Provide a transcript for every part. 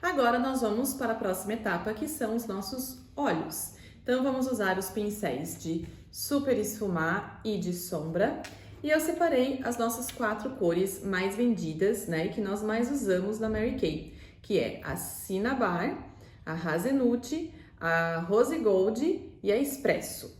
Agora nós vamos para a próxima etapa, que são os nossos olhos. Então vamos usar os pincéis de super esfumar e de sombra. E eu separei as nossas 4 cores mais vendidas, né, e que nós mais usamos na Mary Kay, que é a Cinnabar, a Hazelnut, a Rose Gold e a Espresso.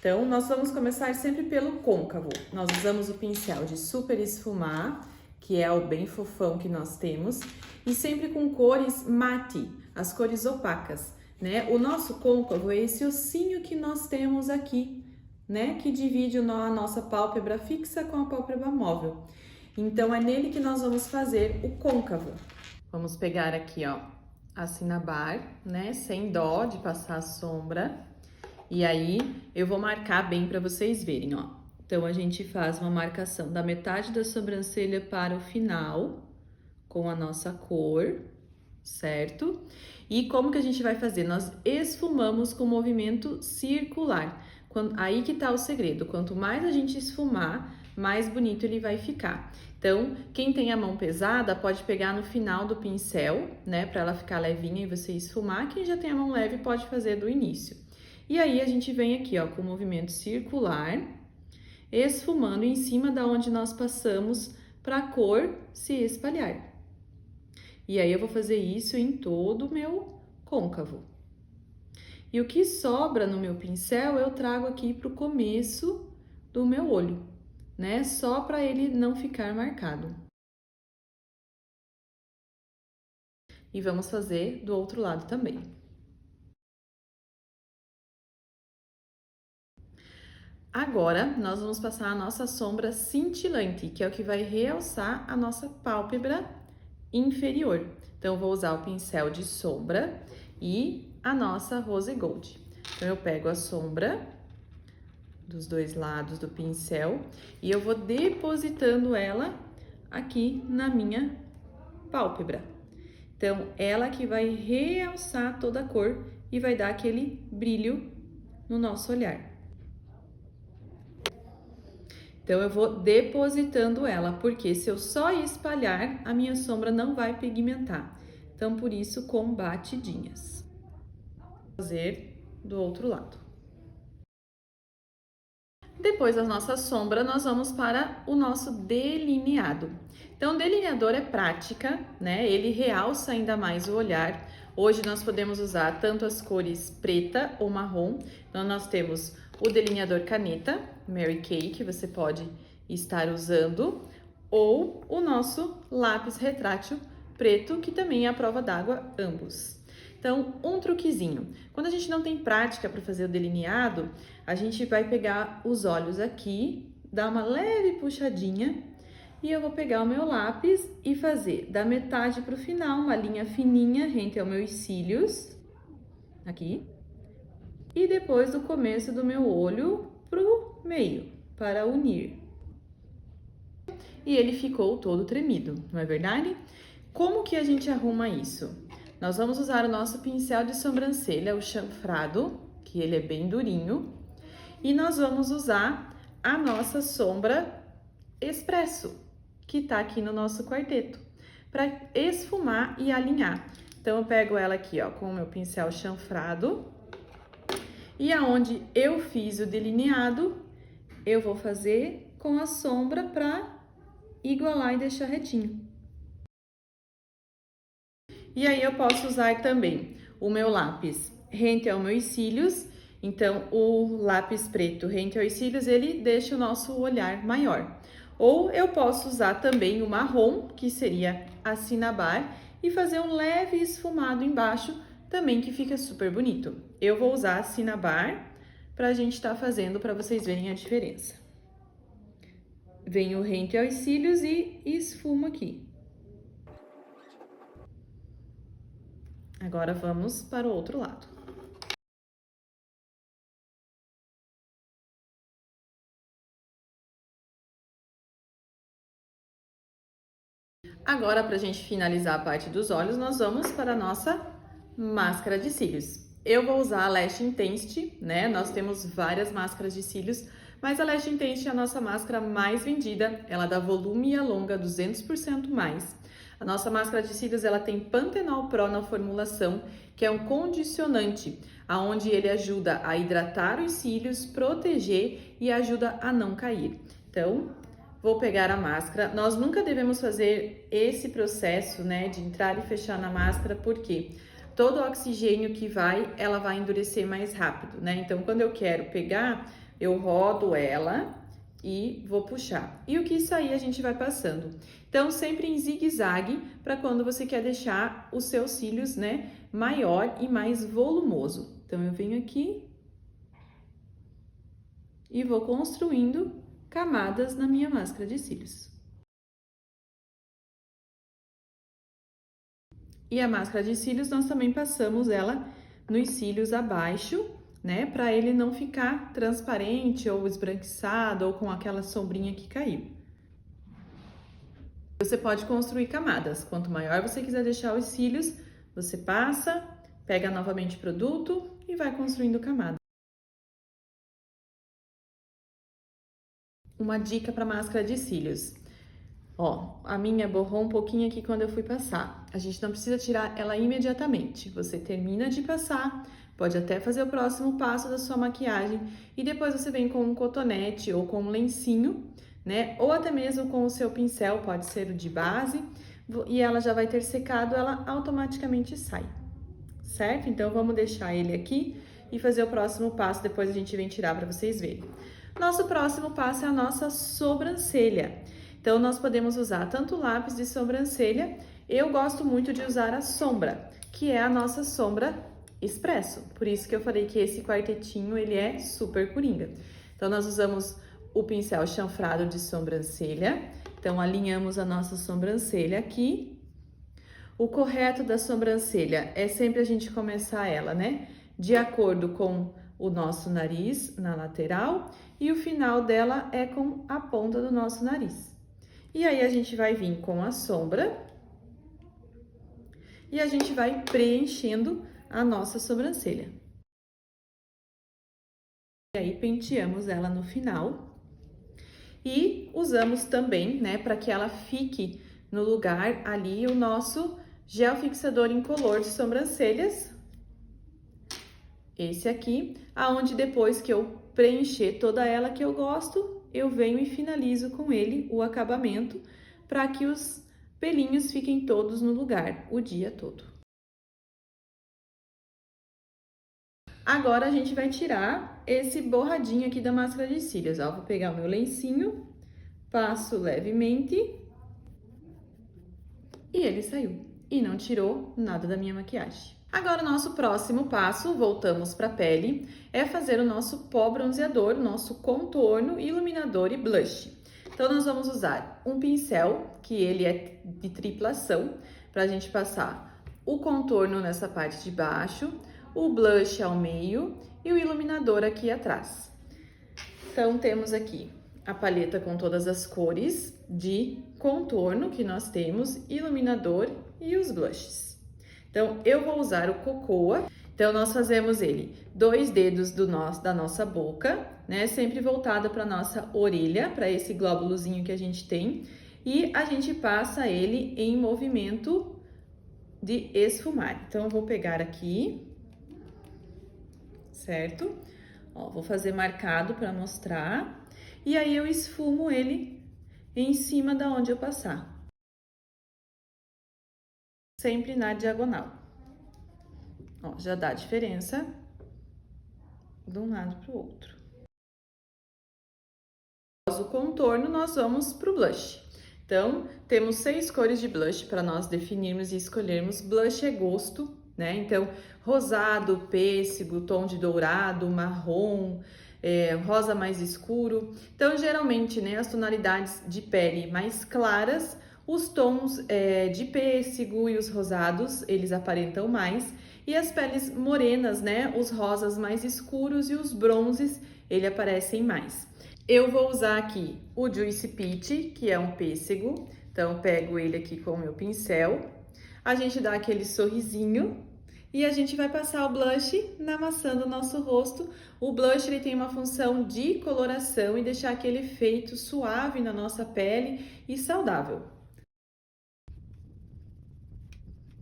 Então, nós vamos começar sempre pelo côncavo. Nós usamos o pincel de super esfumar, que é o bem fofão que nós temos, e sempre com cores mate, as cores opacas, né? O nosso côncavo é esse ossinho que nós temos aqui, né? Que divide a nossa pálpebra fixa com a pálpebra móvel. Então, é nele que nós vamos fazer o côncavo. Vamos pegar aqui, ó, a Cinnabar, né? Sem dó de passar a sombra. E aí, eu vou marcar bem para vocês verem, ó. Então, a gente faz uma marcação da metade da sobrancelha para o final, com a nossa cor, certo? E como que a gente vai fazer? Nós esfumamos com movimento circular. Aí que tá o segredo. Quanto mais a gente esfumar, mais bonito ele vai ficar. Então, quem tem a mão pesada pode pegar no final do pincel, né? Para ela ficar levinha e você esfumar. Quem já tem a mão leve pode fazer do início. E aí, a gente vem aqui, ó, com o movimento circular, esfumando em cima da onde nós passamos para a cor se espalhar. E aí, eu vou fazer isso em todo o meu côncavo. E o que sobra no meu pincel, eu trago aqui para o começo do meu olho, né? Só para ele não ficar marcado. E vamos fazer do outro lado também. Agora, nós vamos passar a nossa sombra cintilante, que é o que vai realçar a nossa pálpebra inferior. Então, eu vou usar o pincel de sombra e a nossa Rose Gold. Então, eu pego a sombra dos dois lados do pincel e eu vou depositando ela aqui na minha pálpebra. Então, ela que vai realçar toda a cor e vai dar aquele brilho no nosso olhar. Então, eu vou depositando ela, porque se eu só espalhar, a minha sombra não vai pigmentar. Então, por isso, com batidinhas. Vou fazer do outro lado. Depois da nossa sombra, nós vamos para o nosso delineado. Então, o delineador é prática, né? Ele realça ainda mais o olhar. Hoje, nós podemos usar tanto as cores preta ou marrom. Então, nós temos o delineador caneta, Mary Kay, que você pode estar usando, ou o nosso lápis retrátil preto, que também é a prova d'água, ambos. Então, um truquezinho. Quando a gente não tem prática para fazer o delineado, a gente vai pegar os olhos aqui, dar uma leve puxadinha, e eu vou pegar o meu lápis e fazer da metade para o final uma linha fininha rente aos meus cílios, aqui. E depois do começo do meu olho pro meio, para unir. E ele ficou todo tremido, não é verdade? Como que a gente arruma isso? Nós vamos usar o nosso pincel de sobrancelha, o chanfrado, que ele é bem durinho. E nós vamos usar a nossa sombra Espresso, que tá aqui no nosso quarteto, para esfumar e alinhar. Então, eu pego ela aqui, ó, com o meu pincel chanfrado. E aonde eu fiz o delineado, eu vou fazer com a sombra para igualar e deixar retinho. E aí, eu posso usar também o meu lápis rente aos meus cílios. Então, o lápis preto rente aos cílios, ele deixa o nosso olhar maior. Ou eu posso usar também o marrom, que seria a Cinnabar, e fazer um leve esfumado embaixo, também que fica super bonito. Eu vou usar a Cinnabar pra gente estar fazendo, para vocês verem a diferença. Venho rente aos cílios e esfumo aqui. Agora, vamos para o outro lado. Agora, pra gente finalizar a parte dos olhos, nós vamos para a nossa máscara de cílios. Eu vou usar a Lash Intensity, né? Nós temos várias máscaras de cílios, mas a Lash Intensity é a nossa máscara mais vendida. Ela dá volume e alonga 200% mais. A nossa máscara de cílios, ela tem Pantenol Pro na formulação, que é um condicionante, aonde ele ajuda a hidratar os cílios, proteger e ajuda a não cair. Então, vou pegar a máscara. Nós nunca devemos fazer esse processo, né, de entrar e fechar na máscara, porque todo o oxigênio que vai, ela vai endurecer mais rápido, né? Então, quando eu quero pegar, eu rodo ela e vou puxar. E o que sair a gente vai passando. Então, sempre em zigue-zague, para quando você quer deixar os seus cílios, né, maior e mais volumoso. Então, eu venho aqui e vou construindo camadas na minha máscara de cílios. E a máscara de cílios, nós também passamos ela nos cílios abaixo, né? Para ele não ficar transparente ou esbranquiçado ou com aquela sombrinha que caiu. Você pode construir camadas. Quanto maior você quiser deixar os cílios, você passa, pega novamente o produto e vai construindo camadas. Uma dica para máscara de cílios. Ó, a minha borrou um pouquinho aqui quando eu fui passar. A gente não precisa tirar ela imediatamente. Você termina de passar, pode até fazer o próximo passo da sua maquiagem e depois você vem com um cotonete ou com um lencinho, né? Ou até mesmo com o seu pincel, pode ser o de base, e ela já vai ter secado, ela automaticamente sai, certo? Então, vamos deixar ele aqui e fazer o próximo passo, depois a gente vem tirar para vocês verem. Nosso próximo passo é a nossa sobrancelha. Então, nós podemos usar tanto lápis de sobrancelha, eu gosto muito de usar a sombra, que é a nossa sombra expresso. Por isso que eu falei que esse quartetinho, ele é super coringa. Então, nós usamos o pincel chanfrado de sobrancelha. Então, alinhamos a nossa sobrancelha aqui. O correto da sobrancelha é sempre a gente começar ela, né? De acordo com o nosso nariz na lateral e o final dela é com a ponta do nosso nariz. E aí, a gente vai vir com a sombra e a gente vai preenchendo a nossa sobrancelha. E aí, penteamos ela no final e usamos também, né, para que ela fique no lugar ali, o nosso gel fixador incolor de sobrancelhas. Esse aqui, aonde depois que eu preencher toda ela que eu gosto, eu venho e finalizo com ele o acabamento para que os pelinhos fiquem todos no lugar o dia todo. Agora, a gente vai tirar esse borradinho aqui da máscara de cílios, ó. Vou pegar o meu lencinho, passo levemente e ele saiu. E não tirou nada da minha maquiagem. Agora, o nosso próximo passo, voltamos para a pele, é fazer o nosso pó bronzeador, nosso contorno, iluminador e blush. Então, nós vamos usar um pincel, que ele é de tripla ação, para a gente passar o contorno nessa parte de baixo, o blush ao meio e o iluminador aqui atrás. Então, temos aqui a paleta com todas as cores de contorno que nós temos, iluminador e os blushes. Então, eu vou usar o Cocoa. Então, nós fazemos ele 2 dedos da nossa boca, né? Sempre voltado para nossa orelha, para esse glóbulozinho que a gente tem. E a gente passa ele em movimento de esfumar. Então, eu vou pegar aqui, certo? Ó, vou fazer marcado para mostrar. E aí, eu esfumo ele em cima da onde eu passar. Sempre na diagonal. Ó, já dá diferença de um lado para o outro. Após o contorno, nós vamos para o blush. Então, temos 6 cores de blush para nós definirmos e escolhermos. Blush é gosto, né? Então, rosado, pêssego, tom de dourado, marrom, rosa mais escuro. Então, geralmente, né, as tonalidades de pele mais claras, os tons de pêssego e os rosados, eles aparentam mais. E as peles morenas, né, os rosas mais escuros e os bronzes, ele aparecem mais. Eu vou usar aqui o Juicy Peach, que é um pêssego. Então, pego ele aqui com o meu pincel. A gente dá aquele sorrisinho e a gente vai passar o blush na maçã do nosso rosto. O blush, ele tem uma função de coloração e deixar aquele efeito suave na nossa pele e saudável.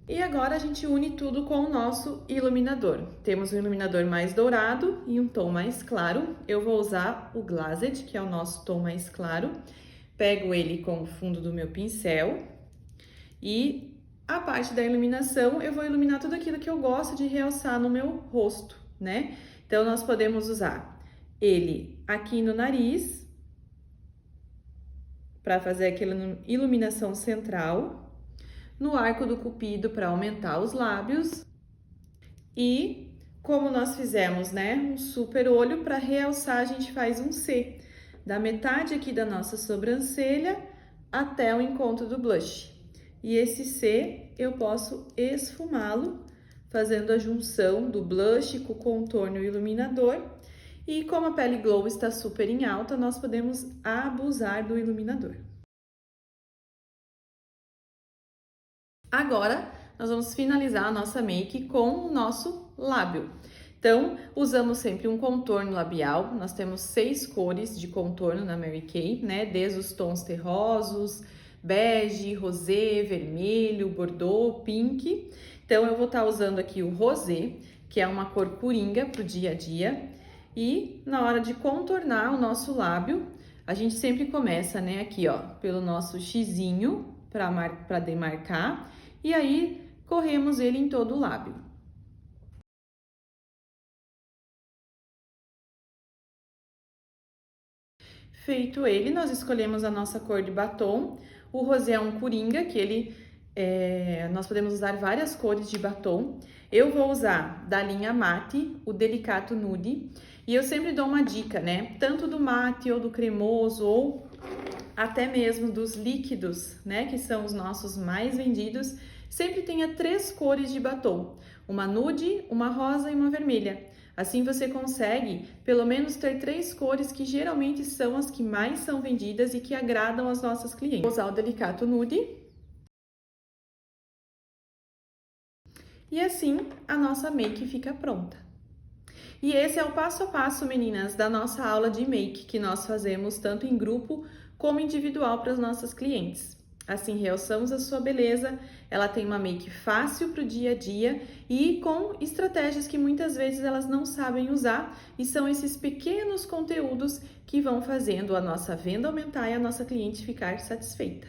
E agora a gente une tudo com o nosso iluminador. Temos um iluminador mais dourado e um tom mais claro. Eu vou usar o Glazed, que é o nosso tom mais claro. Pego ele com o fundo do meu pincel e a parte da iluminação eu vou iluminar tudo aquilo que eu gosto de realçar no meu rosto, né? Então, nós podemos usar ele aqui no nariz, para fazer aquela iluminação central, no arco do cupido para aumentar os lábios e como nós fizemos, né, um super olho, para realçar a gente faz um C, da metade aqui da nossa sobrancelha até o encontro do blush. E esse C eu posso esfumá-lo, fazendo a junção do blush com o contorno e o iluminador. E como a pele glow está super em alta, nós podemos abusar do iluminador. Agora, nós vamos finalizar a nossa make com o nosso lábio. Então, usamos sempre um contorno labial. Nós temos 6 cores de contorno na Mary Kay, né? Desde os tons terrosos, bege, rosé, vermelho, bordeaux, pink. Então, eu vou estar usando aqui o rosé, que é uma cor coringa para o dia a dia. E na hora de contornar o nosso lábio, a gente sempre começa, né, aqui, ó, pelo nosso xizinho para demarcar. E aí, corremos ele em todo o lábio. Feito ele, nós escolhemos a nossa cor de batom. O rosé é um coringa, que nós podemos usar várias cores de batom. Eu vou usar da linha Mate, o Delicato Nude. E eu sempre dou uma dica, né? Tanto do mate ou do cremoso ou até mesmo dos líquidos, né? Que são os nossos mais vendidos. Sempre tenha 3 cores de batom, uma nude, uma rosa e uma vermelha. Assim você consegue pelo menos ter 3 cores que geralmente são as que mais são vendidas e que agradam as nossas clientes. Vou usar o Delicato Nude. E assim a nossa make fica pronta. E esse é o passo a passo, meninas, da nossa aula de make que nós fazemos tanto em grupo como individual para as nossas clientes. Assim, realçamos a sua beleza, ela tem uma make fácil para o dia a dia e com estratégias que muitas vezes elas não sabem usar e são esses pequenos conteúdos que vão fazendo a nossa venda aumentar e a nossa cliente ficar satisfeita.